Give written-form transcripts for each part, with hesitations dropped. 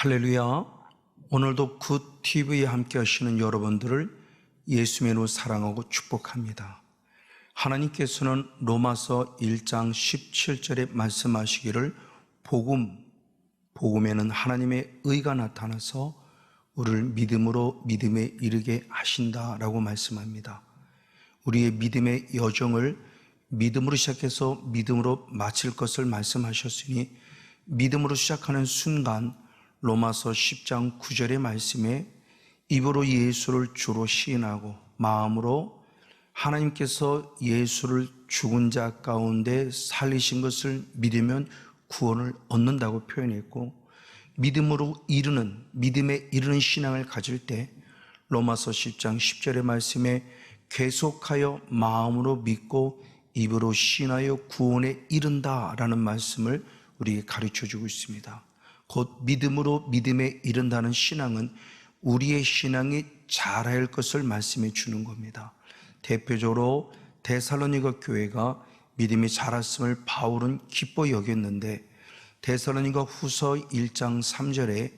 할렐루야. 오늘도 굿TV에 함께 하시는 여러분들을 예수님으로 사랑하고 축복합니다. 하나님께서는 로마서 1장 17절에 말씀하시기를 복음에는 하나님의 의가 나타나서 우리를 믿음으로 믿음에 이르게 하신다라고 말씀합니다. 우리의 믿음의 여정을 믿음으로 시작해서 믿음으로 마칠 것을 말씀하셨으니 믿음으로 시작하는 순간 로마서 10장 9절의 말씀에 입으로 예수를 주로 시인하고 마음으로 하나님께서 예수를 죽은 자 가운데 살리신 것을 믿으면 구원을 얻는다고 표현했고, 믿음에 이르는 신앙을 가질 때 로마서 10장 10절의 말씀에 계속하여 마음으로 믿고 입으로 시인하여 구원에 이른다라는 말씀을 우리에게 가르쳐 주고 있습니다. 곧 믿음으로 믿음에 이른다는 신앙은 우리의 신앙이 자랄 것을 말씀해 주는 겁니다. 대표적으로 데살로니가 교회가 믿음이 자랐음을 바울은 기뻐 여겼는데, 데살로니가 후서 1장 3절에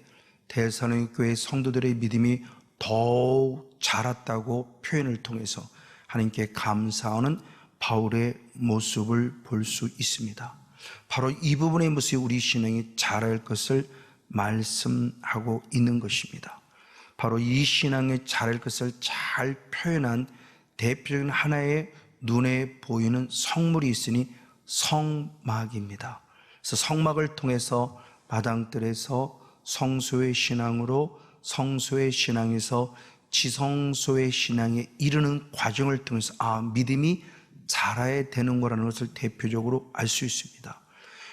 데살로니가 교회 성도들의 믿음이 더욱 자랐다고 표현을 통해서 하나님께 감사하는 바울의 모습을 볼 수 있습니다. 바로 이 부분의 모습이 우리 신앙이 자랄 것을 말씀하고 있는 것입니다. 바로 이 신앙이 자랄 것을 잘 표현한 대표적인 하나의 눈에 보이는 성물이 있으니 성막입니다. 그래서 성막을 통해서 마당들에서 성소의 신앙으로 성소의 신앙에서 지성소의 신앙에 이르는 과정을 통해서 믿음이 자라야 되는 거라는 것을 대표적으로 알 수 있습니다.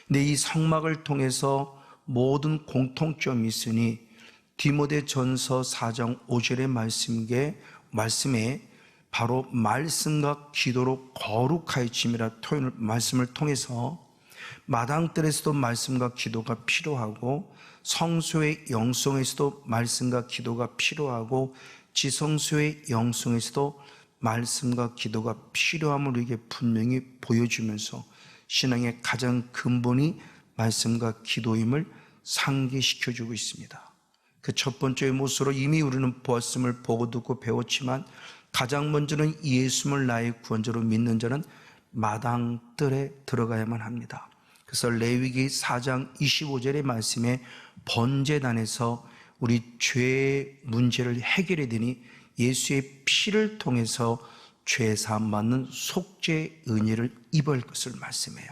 근데 이 성막을 통해서 모든 공통점이 있으니 디모데전서 4장 5절의 말씀에 바로 말씀과 기도로 거룩하여짐이라 말씀을 통해서 마당들에서도 말씀과 기도가 필요하고, 성소의 영성에서도 말씀과 기도가 필요하고, 지성소의 영성에서도 말씀과 기도가 필요함을 우리에게 분명히 보여주면서 신앙의 가장 근본이 말씀과 기도임을 상기시켜주고 있습니다. 그 첫 번째의 모습으로 이미 우리는 보았음을 보고 듣고 배웠지만, 가장 먼저는 예수님을 나의 구원자로 믿는 자는 마당뜰에 들어가야만 합니다. 그래서 레위기 4장 25절의 말씀에 번제단에서 우리 죄의 문제를 해결해 되니 예수의 피를 통해서 죄 사함 받는 속죄 은혜를 입을 것을 말씀해요.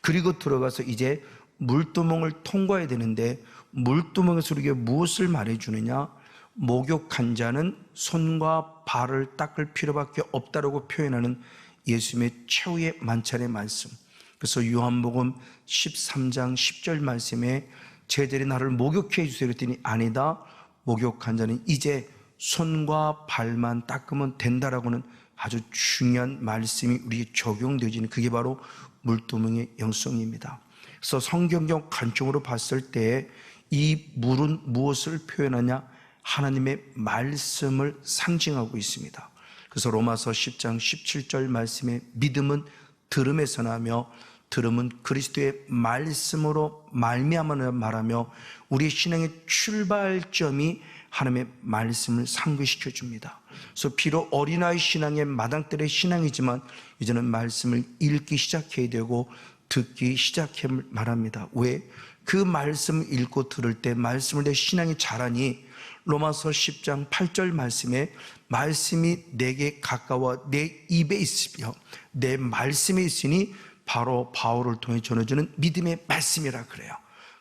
그리고 들어가서 이제 물두멍을 통과해야 되는데, 물두멍에서 우리에게 무엇을 말해주느냐? 목욕한 자는 손과 발을 닦을 필요밖에 없다라고 표현하는 예수님의 최후의 만찬의 말씀. 그래서 요한복음 13장 10절 말씀에 제자들이 나를 목욕해 주세요 그랬더니 아니다, 목욕한 자는 이제 손과 발만 닦으면 된다라고는 아주 중요한 말씀이 우리에게 적용되어지는, 그게 바로 물두멍의 영성입니다. 그래서 성경적 관점으로 봤을 때 이 물은 무엇을 표현하냐? 하나님의 말씀을 상징하고 있습니다. 그래서 로마서 10장 17절 말씀에 믿음은 들음에서 나며 들음은 그리스도의 말씀으로 말미암아 말하며, 우리의 신앙의 출발점이 하나님의 말씀을 상기시켜 줍니다. 그래서 비록 어린아이 신앙의 마당들의 신앙이지만 이제는 말씀을 읽기 시작해야 되고 듣기 시작해 말합니다. 왜? 그 말씀을 읽고 들을 때 말씀을 내 신앙이 자라니 로마서 10장 8절 말씀에 말씀이 내게 가까워 내 입에 있으며 내 말씀에 있으니 바로 바울을 통해 전해주는 믿음의 말씀이라 그래요.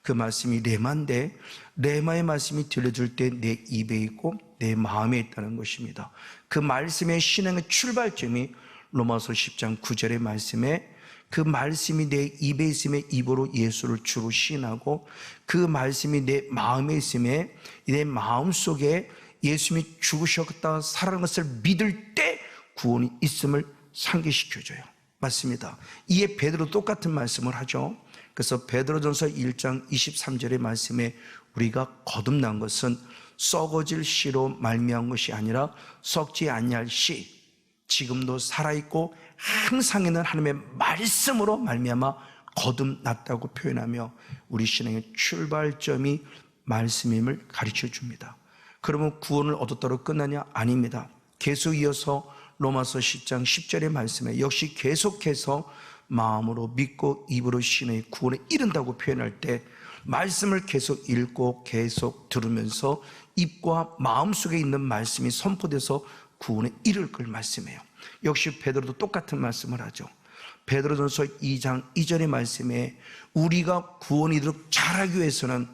그 말씀이 레마인데, 레마의 말씀이 들려줄 때 내 입에 있고 내 마음에 있다는 것입니다. 그 말씀의 신앙의 출발점이 로마서 10장 9절의 말씀에 그 말씀이 내 입에 있음에 입으로 예수를 주로 시인하고, 그 말씀이 내 마음에 있음에 내 마음속에 예수님이 죽으셨다 살아난 것을 믿을 때 구원이 있음을 상기시켜줘요. 맞습니다. 이에 베드로 똑같은 말씀을 하죠. 그래서 베드로전서 1장 23절의 말씀에 우리가 거듭난 것은 썩어질 씨로 말미암은 것이 아니라 썩지 아니할 씨, 지금도 살아있고 항상 있는 하나님의 말씀으로 말미암아 거듭났다고 표현하며, 우리 신앙의 출발점이 말씀임을 가르쳐 줍니다. 그러면 구원을 얻었다고 끝나냐? 아닙니다. 계속 이어서 로마서 10장 10절의 말씀에 역시 계속해서 마음으로 믿고 입으로 신의 구원에 이른다고 표현할 때 말씀을 계속 읽고 계속 들으면서 입과 마음속에 있는 말씀이 선포돼서 구원에 이를 걸 말씀해요. 역시 베드로도 똑같은 말씀을 하죠. 베드로전서 2장 2절의 말씀에 우리가 구원이 이르도록 잘하기 위해서는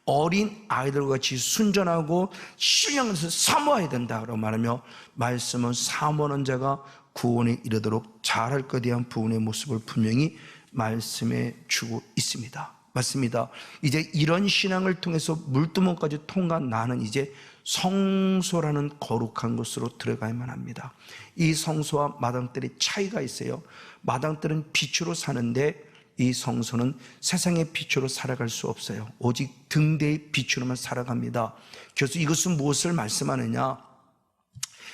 어린 아이들과 같이 순전하고 신령해서 사모해야 된다고 말하며 말씀은 사모하는 자가 구원에 이르도록 잘할 것에 대한 부분의 모습을 분명히 말씀해 주고 있습니다. 맞습니다. 이제 이런 신앙을 통해서 물두멍까지 통과한 나는 이제 성소라는 거룩한 곳으로 들어가야만 합니다. 이 성소와 마당들의 차이가 있어요. 마당들은 빛으로 사는데 이 성소는 세상의 빛으로 살아갈 수 없어요. 오직 등대의 빛으로만 살아갑니다. 그래서 이것은 무엇을 말씀하느냐?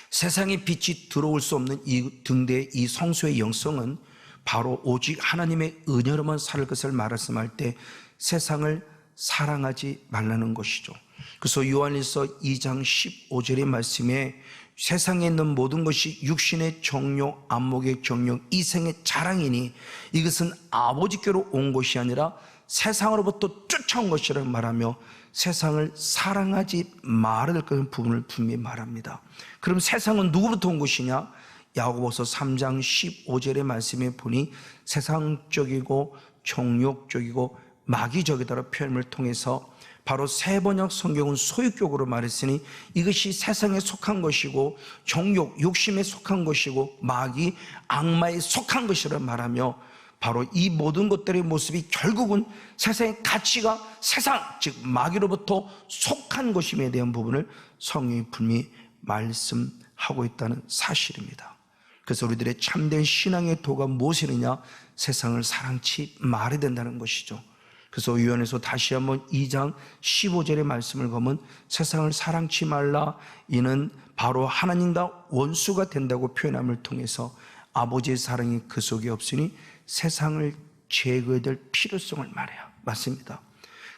세상의 빛이 들어올 수 없는 이 등대의 이 성소의 영성은 바로 오직 하나님의 은혜로만 살 것을 말씀할 때 세상을 사랑하지 말라는 것이죠. 그래서 요한일서 2장 15절의 말씀에 세상에 있는 모든 것이 육신의 정욕, 안목의 정욕, 이생의 자랑이니 이것은 아버지께로 온 것이 아니라 세상으로부터 쫓아온 것이라고 말하며 세상을 사랑하지 말아야 될 그런 부분을 분명히 말합니다. 그럼 세상은 누구부터 온 것이냐? 야고보서 3장 15절의 말씀에 보니 세상적이고 정욕적이고 마귀적이다라는 표현을 통해서 바로 세번역 성경은 소유격으로 말했으니 이것이 세상에 속한 것이고 정욕, 욕심에 속한 것이고 마귀, 악마에 속한 것이라 말하며 바로 이 모든 것들의 모습이 결국은 세상의 가치가 세상, 즉 마귀로부터 속한 것임에 대한 부분을 성경이 분명히 말씀하고 있다는 사실입니다. 그래서 우리들의 참된 신앙의 도가 무엇이느냐? 세상을 사랑치 말아야 된다는 것이죠. 그래서 요한에서 다시 한번 2장 15절의 말씀을 보면 세상을 사랑치 말라, 이는 바로 하나님과 원수가 된다고 표현함을 통해서 아버지의 사랑이 그 속에 없으니 세상을 제거해야 될 필요성을 말해요. 맞습니다.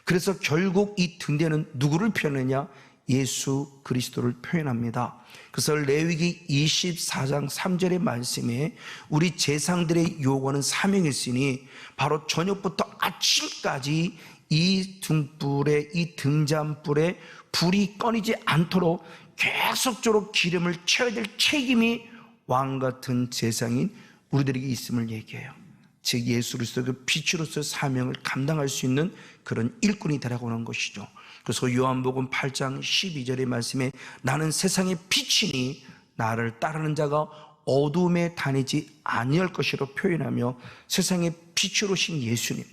그래서 결국 이 등대는 누구를 표현하냐? 예수 그리스도를 표현합니다. 그래서 레위기 24장 3절의 말씀에 우리 제사장들의 요구하는 사명이 있으니 바로 저녁부터 아침까지 이 등불에, 이 등잔불에 불이 꺼지지 않도록 계속적으로 기름을 채워야 될 책임이 왕 같은 제사장인 우리들에게 있음을 얘기해요. 즉 예수 그리스도의 빛으로서 사명을 감당할 수 있는 그런 일꾼이 되라고 하는 것이죠. 그래서 요한복음 8장 12절의 말씀에 나는 세상의 빛이니 나를 따르는 자가 어둠에 다니지 아니할 것이라고 표현하며 세상의 빛으로 오신 예수님,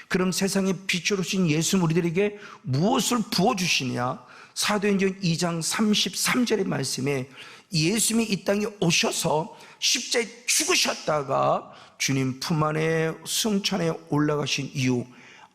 그럼 세상의 빛으로 오신 예수님 우리들에게 무엇을 부어주시냐? 사도행전 2장 33절의 말씀에 예수님이 이 땅에 오셔서 십자가에 죽으셨다가 주님 품 안에 승천에 올라가신 이후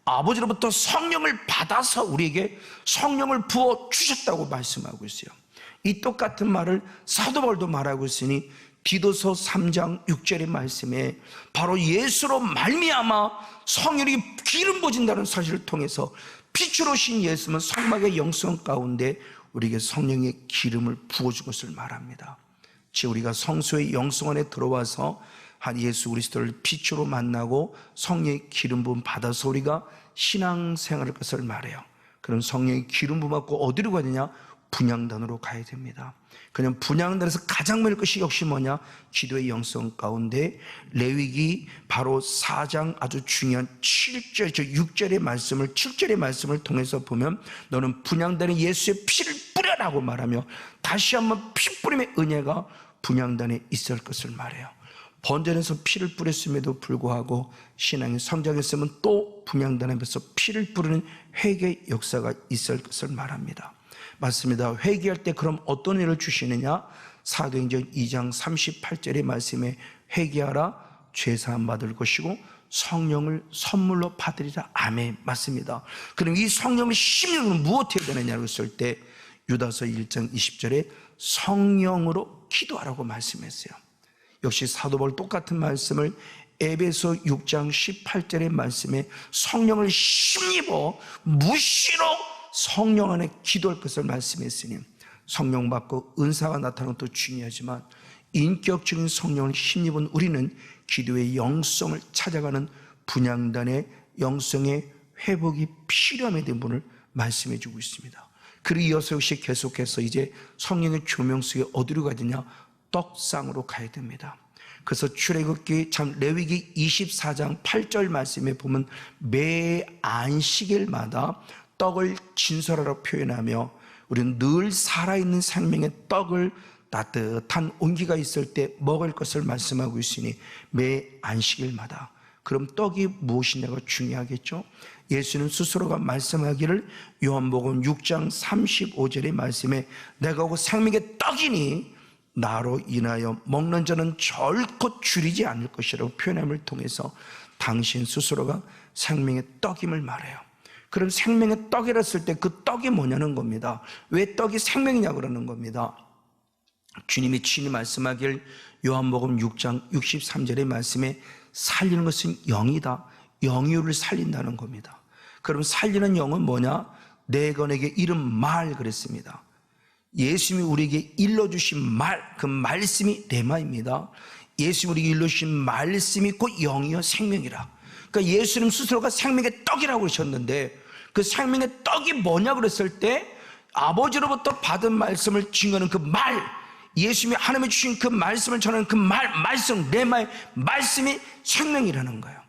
아버지로부터 성령을 받아서 우리에게 성령을 부어 주셨다고 말씀하고 있어요. 이 똑같은 말을 사도 바울도 말하고 있으니 디도서 3장 6절의 말씀에 바로 예수로 말미암아 성령이 기름 부어진다는 사실을 통해서 빛으로 오신 예수는 성막의 영성 가운데 우리에게 성령의 기름을 부어준 것을 말합니다. 즉 우리가 성소의 영성 안에 들어와서 한 예수 그리스도를 빛으로 만나고 성령의 기름 부음 받아서 우리가 신앙생활할 것을 말해요. 그럼 성령의 기름 부음 받고 어디로 가느냐? 분향단으로 가야 됩니다. 그냥 분향단에서 가장 먼저 것이 역시 뭐냐? 기도의 영성 가운데 레위기 바로 4장 아주 중요한 7절, 6절의 말씀을 7절의 말씀을 통해서 보면 너는 분향단에 예수의 피를 뿌려라고 말하며 다시 한번 피 뿌림의 은혜가 분향단에 있을 것을 말해요. 번전에서 피를 뿌렸음에도 불구하고 신앙이 성장했으면 또 분향단에서 피를 뿌리는 회개의 역사가 있을 것을 말합니다. 맞습니다. 회개할 때 그럼 어떤 일을 주시느냐? 사도행전 2장 38절의 말씀에 회개하라 죄사함 받을 것이고 성령을 선물로 받으리라. 아멘. 맞습니다. 그럼 이 성령을 심는 무엇 해야 되느냐고 했을 때 유다서 1장 20절에 성령으로 기도하라고 말씀했어요. 역시 사도 바울 똑같은 말씀을 에베소 6장 18절의 말씀에 성령을 힘입어 무시로 성령 안에 기도할 것을 말씀했으니 성령 받고 은사가 나타나는 것도 중요하지만 인격적인 성령을 힘입은 우리는 기도의 영성을 찾아가는 분향단의 영성의 회복이 필요함에 대한 분을 말씀해 주고 있습니다. 그리고 이어서 역시 계속해서 이제 성령의 조명 속에 어디로 가야 되냐? 떡상으로 가야 됩니다. 그래서 출애굽기 참 레위기 24장 8절 말씀에 보면 매 안식일마다 떡을 진설하라 표현하며 우리는 늘 살아있는 생명의 떡을 따뜻한 온기가 있을 때 먹을 것을 말씀하고 있으니 매 안식일마다. 그럼 떡이 무엇이냐가 중요하겠죠. 예수는 스스로가 말씀하기를 요한복음 6장 35절의 말씀에 내가 그 생명의 떡이니 나로 인하여 먹는 자는 절코 줄이지 않을 것이라고 표현함을 통해서 당신 스스로가 생명의 떡임을 말해요. 그럼 생명의 떡이라 했을 때 그 떡이 뭐냐는 겁니다. 왜 떡이 생명이냐 그러는 겁니다. 주님이 친히 말씀하길 요한복음 6장 63절의 말씀에 살리는 것은 영이다. 영유를 살린다는 겁니다. 그럼 살리는 영은 뭐냐? 내 건에게 이른 말 그랬습니다. 예수님이 우리에게 일러주신 말, 그 말씀이 레마입니다. 예수님이 우리에게 일러주신 말씀이 곧 영이요 생명이라. 그러니까 예수님 스스로가 생명의 떡이라고 그러셨는데 그 생명의 떡이 뭐냐 그랬을 때 아버지로부터 받은 말씀을 증거하는 그 말, 예수님이 하나님이 주신 그 말씀을 전하는 그 말씀, 레마의 말씀이 생명이라는 거예요.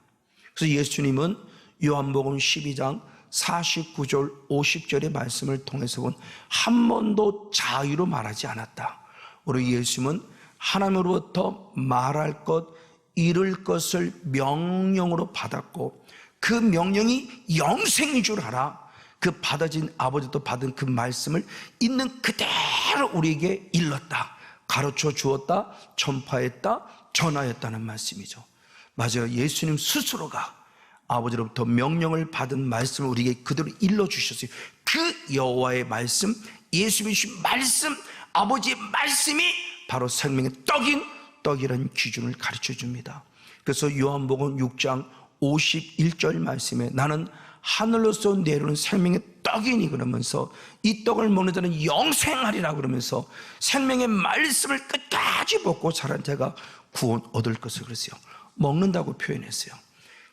그래서 예수님은 요한복음 12장 49절 50절의 말씀을 통해서 본 한 번도 자유로 말하지 않았다. 우리 예수님은 하나님으로부터 말할 것, 이룰 것을 명령으로 받았고 그 명령이 영생인 줄 알아. 그 받아진 아버지도 받은 그 말씀을 있는 그대로 우리에게 일렀다. 가르쳐 주었다. 전파했다. 전하였다는 말씀이죠. 맞아요. 예수님 스스로가 아버지로부터 명령을 받은 말씀을 우리에게 그대로 일러주셨어요. 그 여호와의 말씀, 예수님이 주신 말씀, 아버지의 말씀이 바로 생명의 떡이라는 기준을 가르쳐 줍니다. 그래서 요한복음 6장 51절 말씀에 나는 하늘로서 내려오는 생명의 떡이니 그러면서 이 떡을 먹는 자는 영생하리라 그러면서 생명의 말씀을 끝까지 먹고 자란 자가 구원 얻을 것을 그랬어요. 먹는다고 표현했어요.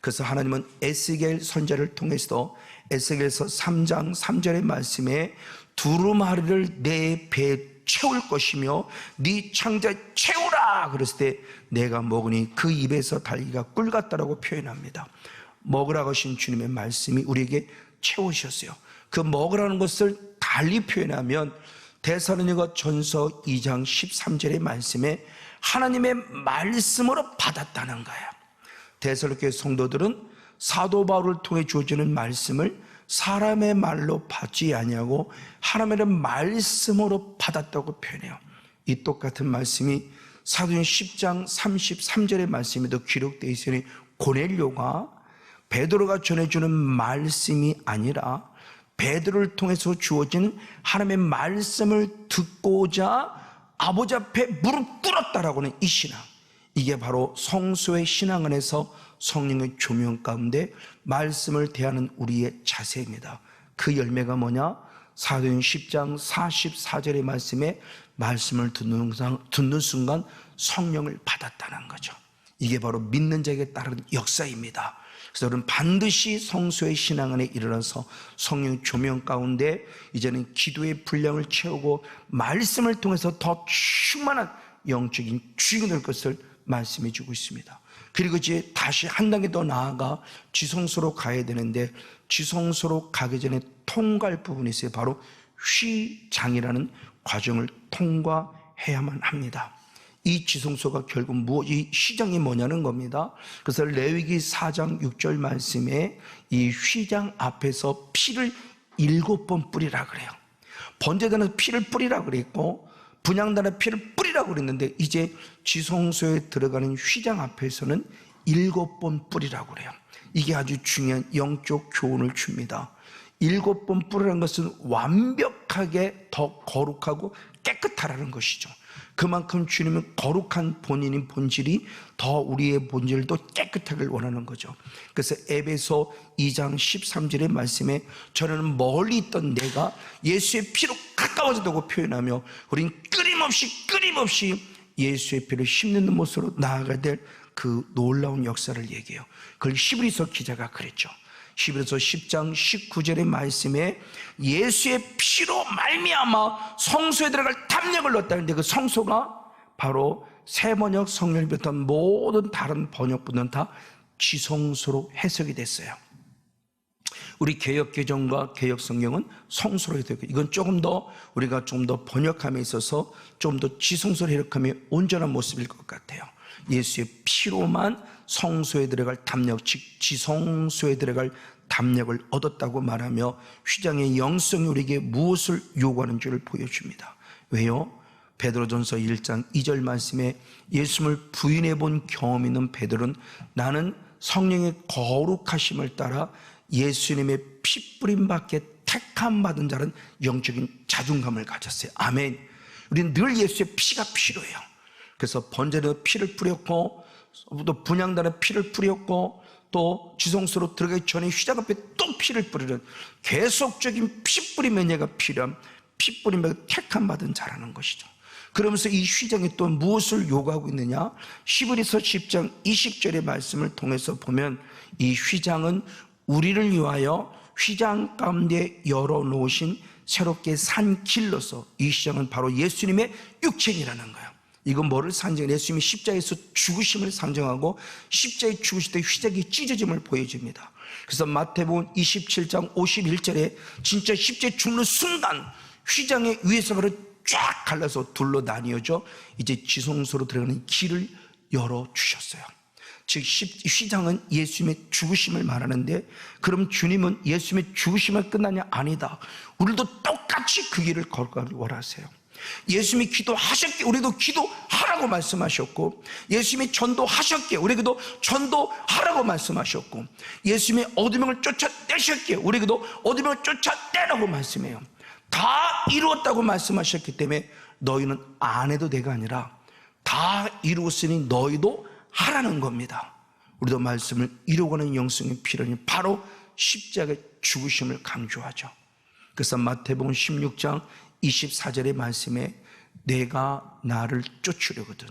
그래서 하나님은 에스겔 선지자를 통해서 에스겔서 3장 3절의 말씀에 두루마리를 내 배에 채울 것이며 네 창자에 채우라 그랬을 때 내가 먹으니 그 입에서 달기가 꿀 같다라고 표현합니다. 먹으라고 하신 주님의 말씀이 우리에게 채우셨어요. 그 먹으라는 것을 달리 표현하면 데살로니가 전서 2장 13절의 말씀에 하나님의 말씀으로 받았다는 거예요. 데살로니가 성도들은 사도 바울을 통해 주어지는 말씀을 사람의 말로 받지 아니하고 하나님의 말씀으로 받았다고 표현해요. 이 똑같은 말씀이 사도행 10장 33절의 말씀에도 기록되어 있으니 고넬료가 베드로가 전해주는 말씀이 아니라 베드로를 통해서 주어지는 하나님의 말씀을 듣고자 아버지 앞에 무릎 꿇었다라고 하는 이 신앙, 이게 바로 성소의 신앙 안에서 성령의 조명 가운데 말씀을 대하는 우리의 자세입니다. 그 열매가 뭐냐? 사도행 10장 44절의 말씀에 말씀을 듣는 순간 성령을 받았다는 거죠. 이게 바로 믿는 자에게 따른 역사입니다. 그래서 여러분 반드시 성소의 신앙 안에 일어나서 성령 조명 가운데 이제는 기도의 분량을 채우고 말씀을 통해서 더 충만한 영적인 주인이 될 것을 말씀해 주고 있습니다. 그리고 이제 다시 한 단계 더 나아가 지성소로 가야 되는데 지성소로 가기 전에 통과할 부분이 있어요. 바로 휘장이라는 과정을 통과해야만 합니다. 이 지성소가 결국 이 휘장이 뭐냐는 겁니다. 그래서 레위기 4장 6절 말씀에 이 휘장 앞에서 피를 7번 뿌리라 그래요. 번제단에서 피를 뿌리라 그랬고 분향단에 피를 뿌리라 그랬는데 이제 지성소에 들어가는 휘장 앞에서는 7번 뿌리라고 그래요. 이게 아주 중요한 영적 교훈을 줍니다. 7번 뿌리라는 것은 완벽하게 더 거룩하고 깨끗하라는 것이죠. 그만큼 주님은 거룩한 본인인 본질이 더 우리의 본질도 깨끗하길 원하는 거죠. 그래서 에베소 2장 13절의 말씀에 저는 멀리 있던 내가 예수의 피로 가까워졌다고 표현하며 우린 끊임없이 예수의 피를 힘내는 모습으로 나아가야 될 그 놀라운 역사를 얘기해요. 그걸 히브리서 기자가 그랬죠. 히브리서 10장 19절의 말씀에 예수의 피로 말미암아 성소에 들어갈 담력을 얻었다는데 그 성소가 바로 새번역 성령을 비롯한 모든 다른 번역본은 다 지성소로 해석이 됐어요. 우리 개역개정과 개역성경은 성소로 해석이, 이건 우리가 좀 더 번역함에 있어서 좀 더 지성소로 해석하면 온전한 모습일 것 같아요. 예수의 피로만 성소에 들어갈 담력, 즉 지성소에 들어갈 담력을 얻었다고 말하며 휘장의 영성이 우리에게 무엇을 요구하는 줄을 보여줍니다. 왜요? 베드로전서 1장 2절 말씀에 예수를 부인해 본 경험 있는 베드로는 나는 성령의 거룩하심을 따라 예수님의 피뿌림 밖에 택함 받은 자는 영적인 자존감을 가졌어요. 아멘. 우리는 늘 예수의 피가 필요해요. 그래서 번제로 피를 뿌렸고 또 분향단에 피를 뿌렸고 또 지성소로 들어가기 전에 휘장 앞에 또 피를 뿌리는 계속적인 피 뿌림 은혜가 필요한 피 뿌림에 택함 받은 자라는 것이죠. 그러면서 이 휘장이 또 무엇을 요구하고 있느냐? 히브리서 10장 20절의 말씀을 통해서 보면 이 휘장은 우리를 위하여 휘장 가운데 열어놓으신 새롭게 산 길로서 이 휘장은 바로 예수님의 육체이라는 거예요. 이건 뭐를 상징해? 예수님이 십자가에서 죽으심을 상징하고 십자가에 죽으실 때 휘장이 찢어짐을 보여줍니다. 그래서 마태복음 27장 51절에 진짜 십자가에 죽는 순간 휘장의 위에서 바로 쫙 갈라서 둘로 나뉘어져 이제 지성소로 들어가는 길을 열어주셨어요. 즉 휘장은 예수님의 죽으심을 말하는데, 그럼 주님은 예수님의 죽으심을 끝나냐? 아니다. 우리도 똑같이 그 길을 걸어가길 원하세요. 예수님이 기도하셨기에 우리도 기도하라고 말씀하셨고, 예수님이 전도하셨기에 우리에게도 전도하라고 말씀하셨고, 예수님이 어둠을 쫓아내셨기에 우리에게도 어둠을 쫓아내라고 말씀해요. 다 이루었다고 말씀하셨기 때문에 너희는 안 해도 내가 아니라 다 이루었으니 너희도 하라는 겁니다. 우리도 말씀을 이루고는 영성의 필연이 바로 십자가의 죽으심을 강조하죠. 그래서 마태복음 16장 24절의 말씀에 내가 나를 쫓으려거든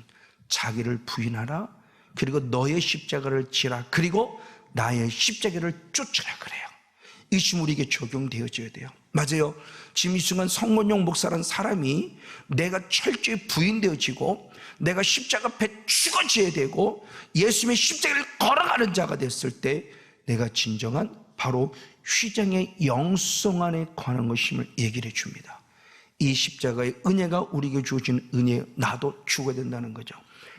자기를 부인하라, 그리고 너의 십자가를 지라, 그리고 나의 십자가를 쫓으라 그래요. 이 지금 우리에게 적용되어져야 돼요. 맞아요. 지금 이 순간 성문용 목사라는 사람이 내가 철저히 부인되어지고 내가 십자가 앞에 죽어져야 되고 예수님의 십자가를 걸어가는 자가 됐을 때 내가 진정한 바로 휘장의 영성 안에 관한 것임을 얘기를 해줍니다. 이 십자가의 은혜가 우리에게 주어진 은혜에 나도 죽어야 된다는 거죠.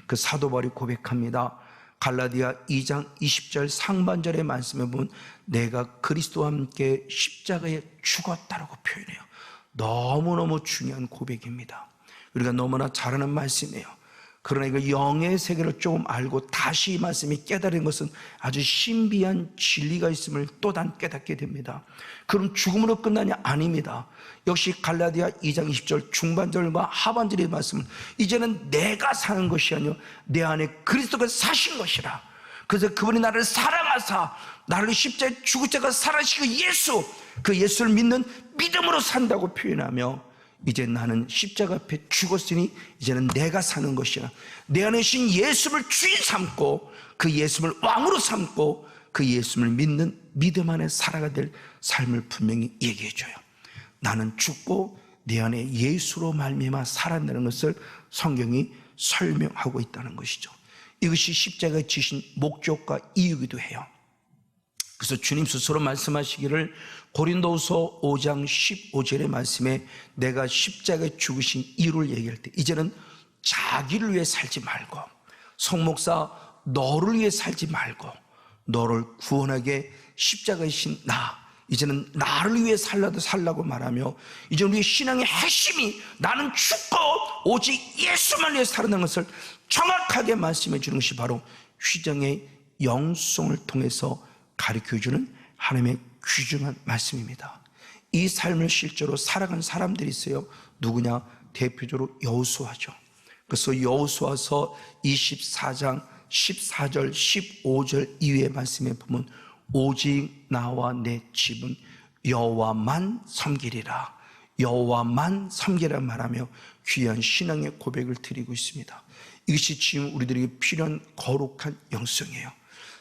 그 사도 바울이 고백합니다. 갈라디아 2장 20절 상반절의 말씀에 보면 내가 그리스도와 함께 십자가에 죽었다라고 표현해요. 너무너무 중요한 고백입니다. 우리가 너무나 잘 아는 말씀이에요. 그러나 이거 영의 세계를 조금 알고 다시 이 말씀이 깨달은 것은 아주 신비한 진리가 있음을 또한 깨닫게 됩니다. 그럼 죽음으로 끝나냐? 아닙니다. 역시 갈라디아 2장 20절 중반절과 하반절의 말씀은 이제는 내가 사는 것이 아니요 내 안에 그리스도가 사신 것이라. 그래서 그분이 나를 사랑하사 나를 십자가에 죽으자가 살아시고 예수, 그 예수를 믿는 믿음으로 산다고 표현하며 이제 나는 십자가 앞에 죽었으니 이제는 내가 사는 것이라. 내 안에 신 예수를 주인 삼고 그 예수를 왕으로 삼고 그 예수를 믿는 믿음 안에 살아가 될 삶을 분명히 얘기해 줘요. 나는 죽고 내 안에 예수로 말미암아 살아내는 것을 성경이 설명하고 있다는 것이죠. 이것이 십자가에 지신 목적과 이유이기도 해요. 그래서 주님 스스로 말씀하시기를 고린도후서 5장 15절의 말씀에 내가 십자가에 죽으신 이유를 얘기할 때 이제는 자기를 위해 살지 말고 성목사 너를 위해 살지 말고 너를 구원하게 십자가에 신 나, 이제는 나를 위해 살라고 말하며 이제 우리의 신앙의 핵심이 나는 죽고 오직 예수만 위해 살아나는 것을 정확하게 말씀해 주는 것이 바로 휘장의 영성을 통해서 가르쳐주는 하나님의 귀중한 말씀입니다. 이 삶을 실제로 살아간 사람들이 있어요. 누구냐? 대표적으로 여호수아죠. 그래서 여호수아서 24장 14절 15절 이후의 말씀에 보면 오직 나와 내 집은 여호와만 섬기리라, 여호와만 섬기라 말하며 귀한 신앙의 고백을 드리고 있습니다. 이것이 지금 우리들에게 필요한 거룩한 영성이에요.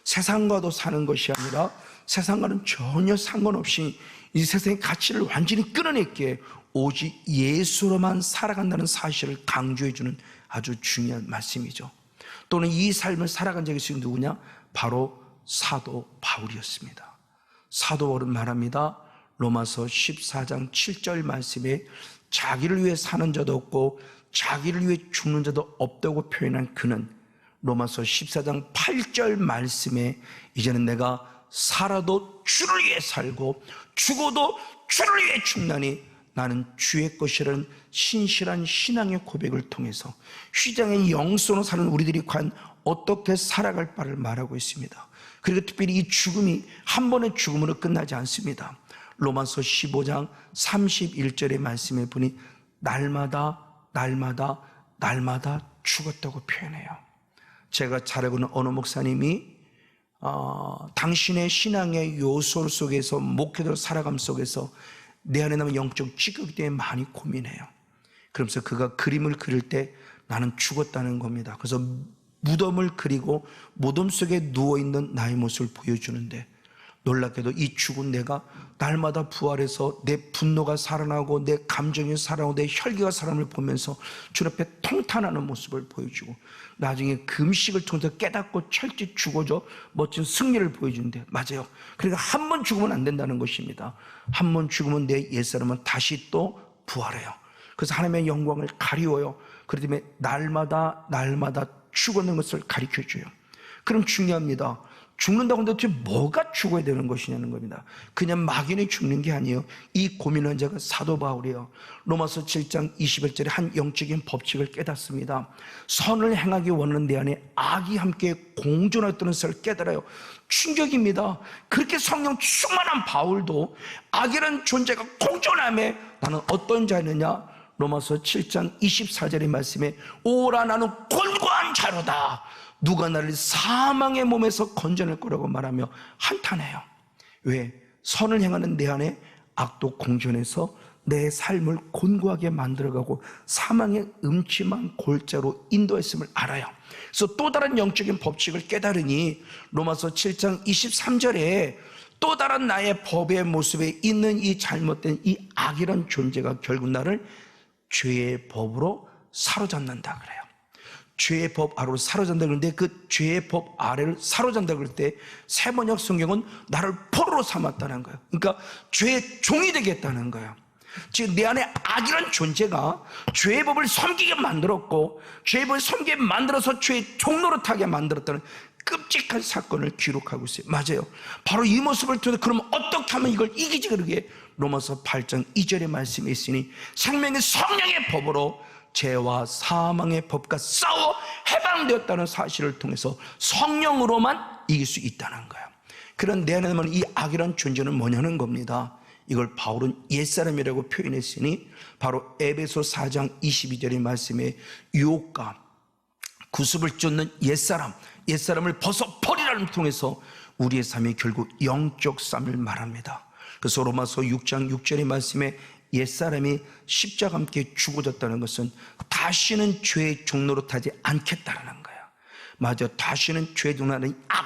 세상과도 사는 것이 아니라 세상과는 전혀 상관없이 이 세상의 가치를 완전히 끌어냈기에 오직 예수로만 살아간다는 사실을 강조해주는 아주 중요한 말씀이죠. 또는 이 삶을 살아간 적이 있으면 누구냐? 바로 사도 바울이었습니다. 사도 바울은 말합니다. 로마서 14장 7절 말씀에 자기를 위해 사는 자도 없고 자기를 위해 죽는 자도 없다고 표현한 그는 로마서 14장 8절 말씀에 이제는 내가 살아도 주를 위해 살고 죽어도 주를 위해 죽나니 나는 주의 것이라는 신실한 신앙의 고백을 통해서 휘장의 영성으로 사는 우리들이 과연 어떻게 살아갈 바를 말하고 있습니다. 그리고 특별히 이 죽음이 한 번의 죽음으로 끝나지 않습니다. 로마서 15장 31절의 말씀에 보니 날마다 죽었다고 표현해요. 제가 잘 알고 있는 어느 목사님이 당신의 신앙의 요소 속에서 목회자로 살아감 속에서 내 안에 남은 영적 찌꺼기 때문에 많이 고민해요. 그러면서 그가 그림을 그릴 때 나는 죽었다는 겁니다. 그래서 무덤을 그리고 무덤 속에 누워있는 나의 모습을 보여주는데 놀랍게도 이 죽은 내가 날마다 부활해서 내 분노가 살아나고 내 감정이 살아나고 내 혈기가 살아남을 보면서 주 앞에 통탄하는 모습을 보여주고 나중에 금식을 통해서 깨닫고 철저히 죽어져 멋진 승리를 보여주는데 맞아요. 그러니까 한 번 죽으면 안 된다는 것입니다. 한 번 죽으면 내 옛사람은 다시 또 부활해요. 그래서 하나님의 영광을 가리워요. 그렇기 때문에 날마다 죽어는 것을 가르쳐줘요. 그럼 중요합니다. 죽는다고 하는데 도대체 뭐가 죽어야 되는 것이냐는 겁니다. 그냥 막연히 죽는 게 아니에요. 이 고민한 자가 사도 바울이에요. 로마서 7장 21절에 한 영적인 법칙을 깨닫습니다. 선을 행하기 원하는 내 안에 악이 함께 공존했다는 것을 깨달아요. 충격입니다. 그렇게 성령 충만한 바울도 악이라는 존재가 공존함에 나는 어떤 자였느냐? 로마서 7장 24절의 말씀에 오라 나는 곤고한 자로다. 누가 나를 사망의 몸에서 건져낼 거라고 말하며 한탄해요. 왜? 선을 행하는 내 안에 악도 공존해서 내 삶을 곤고하게 만들어가고 사망의 음침한 골자로 인도했음을 알아요. 그래서 또 다른 영적인 법칙을 깨달으니 로마서 7장 23절에 또 다른 나의 법의 모습에 있는 이 잘못된 이 악이란 존재가 결국 나를 죄의 법으로 사로잡는다 그래요. 죄의 법 아래로 사로잡는다 그러는데 그 죄의 법 아래를 사로잡는다 그럴 때 세번역 성경은 나를 포로로 삼았다는 거예요. 그러니까 죄의 종이 되겠다는 거예요. 즉 내 안에 악이란 존재가 죄의 법을 섬기게 만들었고 죄의 법을 섬기게 만들어서 죄의 종노릇하게 만들었다는 끔찍한 사건을 기록하고 있어요. 맞아요. 바로 이 모습을 통해서 그러면 어떻게 하면 이걸 이기지? 그러게 로마서 8장 2절의 말씀이 있으니 생명의 성령의 법으로 죄와 사망의 법과 싸워 해방되었다는 사실을 통해서 성령으로만 이길 수 있다는 거예요. 그런 내 안에 남은 이 악이란 존재는 뭐냐는 겁니다. 이걸 바울은 옛사람이라고 표현했으니 바로 에베소 4장 22절의 말씀에 유혹과 구습을 쫓는 옛사람을 벗어버리라는 통해서 우리의 삶이 결국 영적 삶을 말합니다. 그래서 로마서 6장 6절의 말씀에 옛사람이 십자가 함께 죽어졌다는 것은 다시는 죄의 종로로 타지 않겠다는 거예요. 맞아, 다시는 죄의 종로라는 악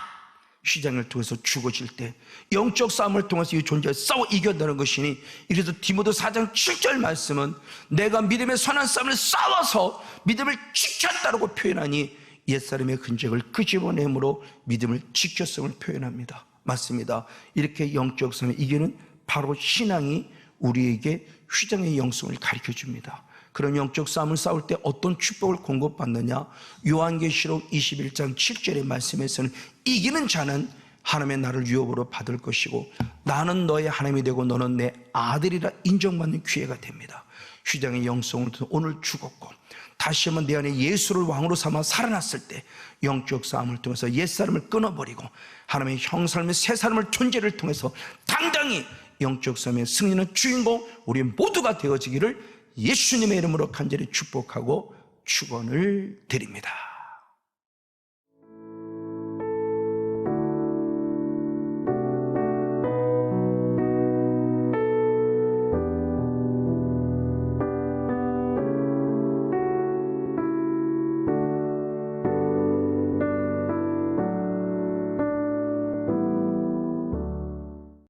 휘장을 통해서 죽어질 때 영적 싸움을 통해서 이 존재를 싸워 이겨낸다는 것이니 이래서 디모데 4장 7절 말씀은 내가 믿음의 선한 싸움을 싸워서 믿음을 지켰다라고 표현하니 옛사람의 흔적을 끄집어내므로 믿음을 지켰음을 표현합니다. 맞습니다. 이렇게 영적 싸움을 이기는 바로 신앙이 우리에게 휘장의 영성을 가르쳐줍니다. 그런 영적 싸움을 싸울 때 어떤 축복을 공급받느냐? 요한계시록 21장 7절의 말씀에서는 이기는 자는 하나님의 나를 유업으로 받을 것이고 나는 너의 하나님이 되고 너는 내 아들이라 인정받는 기회가 됩니다. 휘장의 영성을 통해 오늘 죽었고 다시 한번 내 안에 예수를 왕으로 삼아 살아났을 때 영적 싸움을 통해서 옛사람을 끊어버리고 하나님의 형상의 새 사람을 존재를 통해서 당당히 영적 싸움의 승리는 주인공 우리 모두가 되어지기를 예수님의 이름으로 간절히 축복하고 축원을 드립니다.